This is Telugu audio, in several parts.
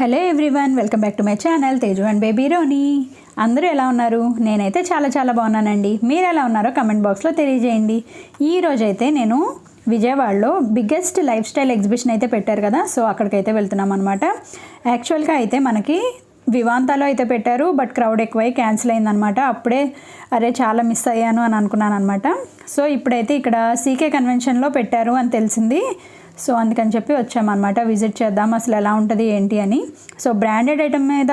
Hello everyone, welcome back to my channel tejuandbabyrony. అందరూ ఎలా ఉన్నారు? నేనైతే చాలా బాగున్నానండి. మీరు ఎలా ఉన్నారో కమెంట్ బాక్స్లో తెలియజేయండి. ఈ రోజైతే నేను విజయవాడలో బిగ్గెస్ట్ లైఫ్ స్టైల్ ఎగ్జిబిషన్ అయితే పెట్టారు కదా, సో అక్కడికైతే వెళ్తున్నాం అనమాట. యాక్చువల్గా అయితే మనకి వివాంతాలో అయితే పెట్టారు, బట్ క్రౌడ్ ఎక్కువై క్యాన్సిల్ అయిందనమాట. అప్పుడే చాలా మిస్ అయ్యాను అని అనుకున్నాను అనమాట. సో ఇప్పుడైతే ఇక్కడ సీకే కన్వెన్షన్లో పెట్టారు అని తెలిసింది. సో అందుకని చెప్పి వచ్చామన్నమాట, విజిట్ చేద్దాం అసలు ఎలా ఉంటుంది ఏంటి అని. సో బ్రాండెడ్ ఐటమ్ మీద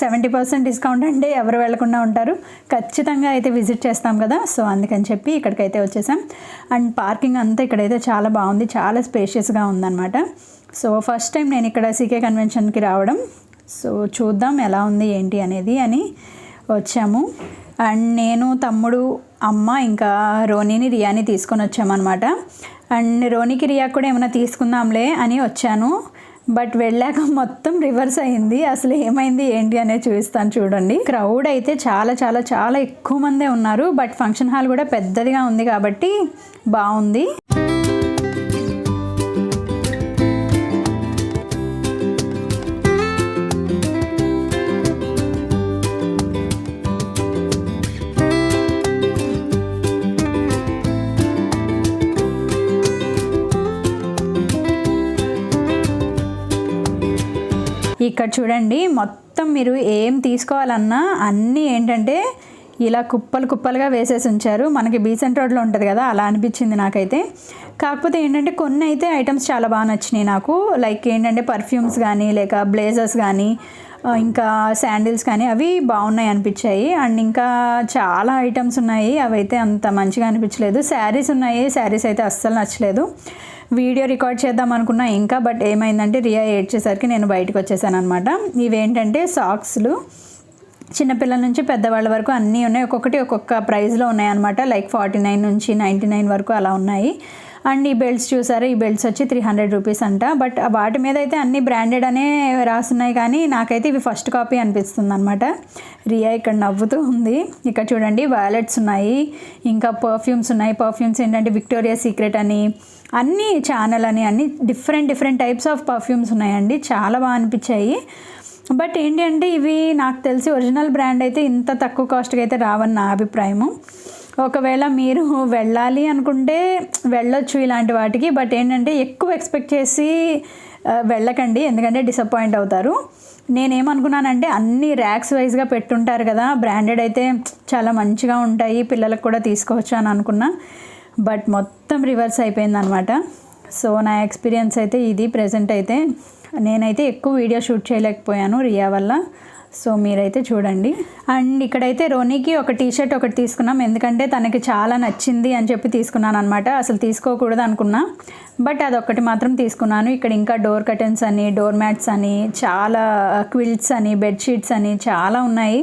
70% డిస్కౌంట్ అంటే ఎవరు వెళ్లకుండా ఉంటారు, ఖచ్చితంగా అయితే విజిట్ చేస్తాం కదా. సో అందుకని చెప్పి ఇక్కడికైతే వచ్చేసాం. అండ్ పార్కింగ్ అంతా ఇక్కడైతే చాలా బాగుంది, చాలా స్పేషియస్గా ఉందన్నమాట. సో ఫస్ట్ టైం నేను ఇక్కడ సీకే కన్వెన్షన్కి రావడం. సో చూద్దాం ఎలా ఉంది ఏంటి అనేది అని వచ్చాము. అండ్ నేను, తమ్ముడు, అమ్మ, ఇంకా రోనీని, రియాని తీసుకొని వచ్చామన్నమాట. అండ్ రోనీకి, రియా కూడా ఏమైనా తీసుకుందాంలే అని వచ్చాను, బట్ వెళ్ళాక మొత్తం రివర్స్ అయింది. అసలు ఏమైంది ఏంటి అనేది చూపిస్తాను చూడండి. క్రౌడ్ అయితే చాలా ఎక్కువ మందే ఉన్నారు, బట్ ఫంక్షన్ హాల్ కూడా పెద్దదిగా ఉంది కాబట్టి బాగుంది. ఇక్కడ చూడండి, మొత్తం మీరు ఏం తీసుకోవాలన్నా అన్నీ ఏంటంటే ఇలా కుప్పలుగా వేసేసి ఉంచారు. మనకి బీసెంట్ రోడ్లో ఉంటుంది కదా, అలా అనిపించింది నాకైతే. కాకపోతే ఏంటంటే కొన్ని అయితే ఐటమ్స్ చాలా బాగా నచ్చినాయి నాకు. లైక్ ఏంటంటే పర్ఫ్యూమ్స్ కానీ, లేక బ్లేజర్స్ కానీ, ఇంకా శాండిల్స్ కానీ, అవి బాగున్నాయి అనిపించాయి. అండ్ ఇంకా చాలా ఐటమ్స్ ఉన్నాయి, అవి అయితే అంత మంచిగా అనిపించలేదు. శారీస్ ఉన్నాయి, శారీస్ అయితే అస్సలు నచ్చలేదు. వీడియో రికార్డ్ చేద్దాం అనుకున్నా ఇంకా, బట్ ఏమైందంటే రియా ఏడ్చేసరికి నేను బయటకు వచ్చేసాను అనమాట. ఇవేంటంటే సాక్స్లు, చిన్నపిల్లల నుంచి పెద్దవాళ్ళ వరకు అన్నీ ఉన్నాయి. ఒక్కొక్కటి ఒక్కొక్క ప్రైస్లో ఉన్నాయి అనమాట. లైక్ 49 నుంచి 99 వరకు అలా ఉన్నాయి. అండ్ ఈ బెల్ట్స్ చూసారా, ఈ బెల్ట్స్ వచ్చి 300 రూపీస్ అంట. బట్ వాటి మీద అయితే అన్ని బ్రాండెడ్ అనే రాస్తున్నాయి, కానీ నాకైతే ఇవి ఫస్ట్ కాపీ అనిపిస్తుంది అనమాట. రియా ఇక్కడ నవ్వుతూ ఉంది. ఇక్కడ చూడండి, వాలెట్స్ ఉన్నాయి, ఇంకా పర్ఫ్యూమ్స్ ఉన్నాయి. పర్ఫ్యూమ్స్ ఏంటంటే విక్టోరియా సీక్రెట్ అని, అన్నీ ఛానల్ అని, అన్ని డిఫరెంట్ టైప్స్ ఆఫ్ పర్ఫ్యూమ్స్ ఉన్నాయండి. చాలా బాగా అనిపించాయి. బట్ ఏంటి అంటే ఇవి నాకు తెలిసి ఒరిజినల్ బ్రాండ్ అయితే ఇంత తక్కువ కాస్ట్కి అయితే రావని నా అభిప్రాయము. ఒకవేళ మీరు వెళ్ళాలి అనుకుంటే వెళ్ళొచ్చు ఇలాంటి వాటికి, బట్ ఏంటంటే ఎక్కువ ఎక్స్పెక్ట్ చేసి వెళ్ళకండి, ఎందుకంటే డిసప్పాయింట్ అవుతారు. నేనేమనుకున్నానంటే అన్ని ర్యాక్స్ వైజ్గా పెట్టుంటారు కదా, బ్రాండెడ్ అయితే చాలా మంచిగా ఉంటాయి, పిల్లలకు కూడా తీసుకోవచ్చు అని అనుకున్నా. బట్ మొత్తం రివర్స్ అయిపోయింది అనమాట. సో నా ఎక్స్పీరియన్స్ అయితే ఇది. ప్రెజెంట్ అయితే నేనైతే ఎక్కువ వీడియో షూట్ చేయలేకపోయాను రియా వల్ల. సో మీరైతే చూడండి. అండ్ ఇక్కడైతే రోనీకి ఒక టీషర్ట్ ఒకటి తీసుకున్నాం, ఎందుకంటే తనకి చాలా నచ్చింది అని చెప్పి తీసుకున్నాను అనమాట. అసలు తీసుకోకూడదు అనుకున్నా, బట్ అదొక్కటి మాత్రం తీసుకున్నాను. ఇక్కడ ఇంకా డోర్ కర్టెన్స్ అని, డోర్ మ్యాట్స్ అని, చాలా క్విల్ట్స్ అని, బెడ్షీట్స్ అని చాలా ఉన్నాయి.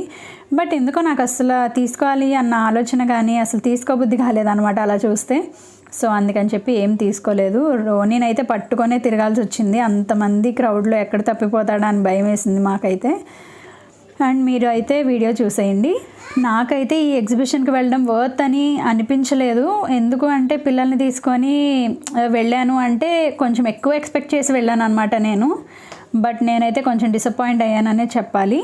బట్ ఎందుకో నాకు అసలు తీసుకోవాలి అన్న ఆలోచన కానీ అసలు తీసుకోబుద్ధి కాలేదన్నమాట అలా చూస్తే. సో అందుకని చెప్పి ఏం తీసుకోలేదు. రోనీనైతే పట్టుకొనే తిరగాల్సి వచ్చింది, అంతమంది క్రౌడ్లో ఎక్కడ తప్పిపోతాడా అని భయం వేసింది మాకైతే. అండ్ మీరు అయితే వీడియో చూసేయండి. నాకైతే ఈ ఎగ్జిబిషన్కి వెళ్ళడం వర్త్ అని అనిపించలేదు. ఎందుకు అంటే పిల్లల్ని తీసుకొని వెళ్ళాను అంటే కొంచెం ఎక్కువ ఎక్స్పెక్ట్ చేసి వెళ్ళాను అనమాట నేను. బట్ నేనైతే కొంచెం డిసప్పాయింట్ అయ్యాననే చెప్పాలి.